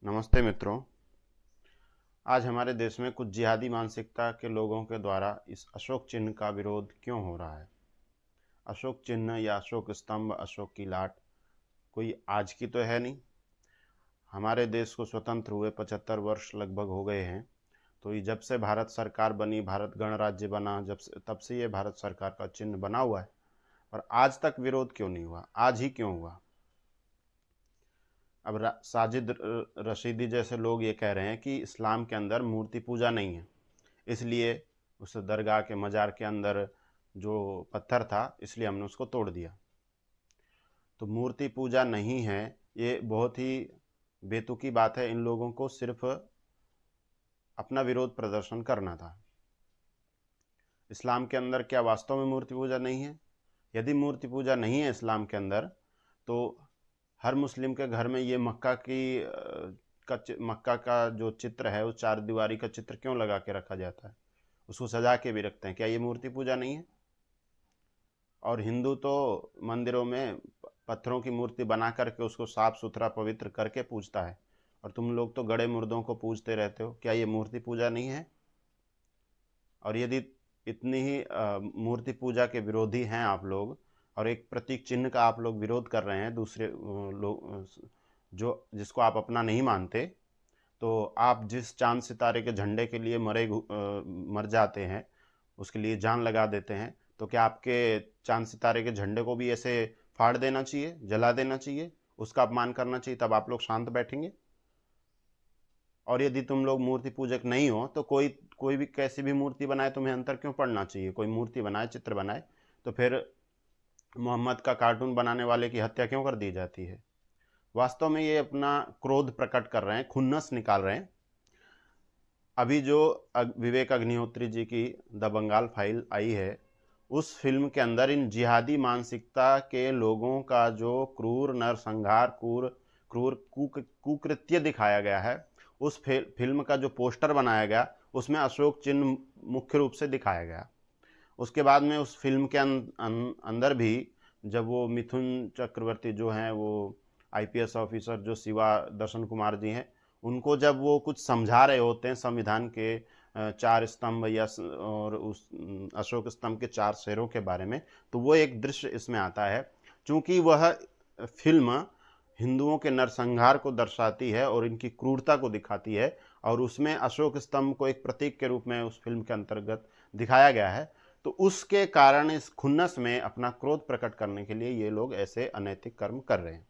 नमस्ते मित्रों। आज हमारे देश में कुछ जिहादी मानसिकता के लोगों के द्वारा इस अशोक चिन्ह का विरोध क्यों हो रहा है। अशोक चिन्ह या अशोक स्तंभ, अशोक की लाट कोई आज की तो है नहीं। हमारे देश को स्वतंत्र हुए 75 वर्ष लगभग हो गए हैं। तो ये जब से भारत सरकार बनी, भारत गणराज्य बना, तब से ये भारत सरकार का चिन्ह बना हुआ है। और आज तक विरोध क्यों नहीं हुआ, आज ही क्यों हुआ। अब साजिद रशीदी जैसे लोग ये कह रहे हैं कि इस्लाम के अंदर मूर्ति पूजा नहीं है, इसलिए उस दरगाह के मज़ार के अंदर जो पत्थर था इसलिए हमने उसको तोड़ दिया। तो मूर्ति पूजा नहीं है, ये बहुत ही बेतुकी बात है। इन लोगों को सिर्फ अपना विरोध प्रदर्शन करना था। इस्लाम के अंदर क्या वास्तव में मूर्ति पूजा नहीं है? यदि मूर्ति पूजा नहीं है इस्लाम के अंदर, तो हर मुस्लिम के घर में ये मक्का का जो चित्र है, उस चार दीवारी का चित्र क्यों लगा के रखा जाता है? उसको सजा के भी रखते हैं। क्या ये मूर्ति पूजा नहीं है? और हिंदू तो मंदिरों में पत्थरों की मूर्ति बना करके उसको साफ सुथरा पवित्र करके पूजता है, और तुम लोग तो गड़े मुर्दों को पूजते रहते हो। क्या ये मूर्ति पूजा नहीं है? और यदि इतनी ही मूर्ति पूजा के विरोधी हैं आप लोग, और एक प्रतीक चिन्ह का आप लोग विरोध कर रहे हैं, दूसरे लोग जो जिसको आप अपना नहीं मानते, तो आप जिस चांद सितारे के झंडे के लिए मर जाते हैं, उसके लिए जान लगा देते हैं, तो क्या आपके चांद सितारे के झंडे को भी ऐसे फाड़ देना चाहिए, जला देना चाहिए, उसका अपमान करना चाहिए, तब आप लोग शांत बैठेंगे? और यदि तुम लोग मूर्ति पूजक नहीं हो, तो कोई भी कैसी भी मूर्ति बनाए, तुम्हें अंतर क्यों पड़ना चाहिए? कोई मूर्ति बनाए, चित्र बनाए, तो फिर मोहम्मद का कार्टून बनाने वाले की हत्या क्यों कर दी जाती है? वास्तव में ये अपना क्रोध प्रकट कर रहे हैं, खुन्नस निकाल रहे हैं। अभी जो विवेक अग्निहोत्री जी की द बंगाल फाइल आई है, उस फिल्म के अंदर इन जिहादी मानसिकता के लोगों का जो क्रूर नरसंहार, क्रूर कुकृत्य दिखाया गया है, उस फिल्म का जो पोस्टर बनाया गया, उसमें अशोक चिन्ह मुख्य रूप से दिखाया गया। उसके बाद में उस फिल्म के अंदर भी जब वो मिथुन चक्रवर्ती जो हैं, वो आईपीएस ऑफिसर जो शिवा दर्शन कुमार जी हैं, उनको जब वो कुछ समझा रहे होते हैं संविधान के चार स्तंभ और उस अशोक स्तंभ के चार शेरों के बारे में, तो वो एक दृश्य इसमें आता है। चूँकि वह फिल्म हिंदुओं के नरसंहार को दर्शाती है और इनकी क्रूरता को दिखाती है, और उसमें अशोक स्तंभ को एक प्रतीक के रूप में उस फिल्म के अंतर्गत दिखाया गया है, तो उसके कारण इस खुन्नस में अपना क्रोध प्रकट करने के लिए ये लोग ऐसे अनैतिक कर्म कर रहे हैं।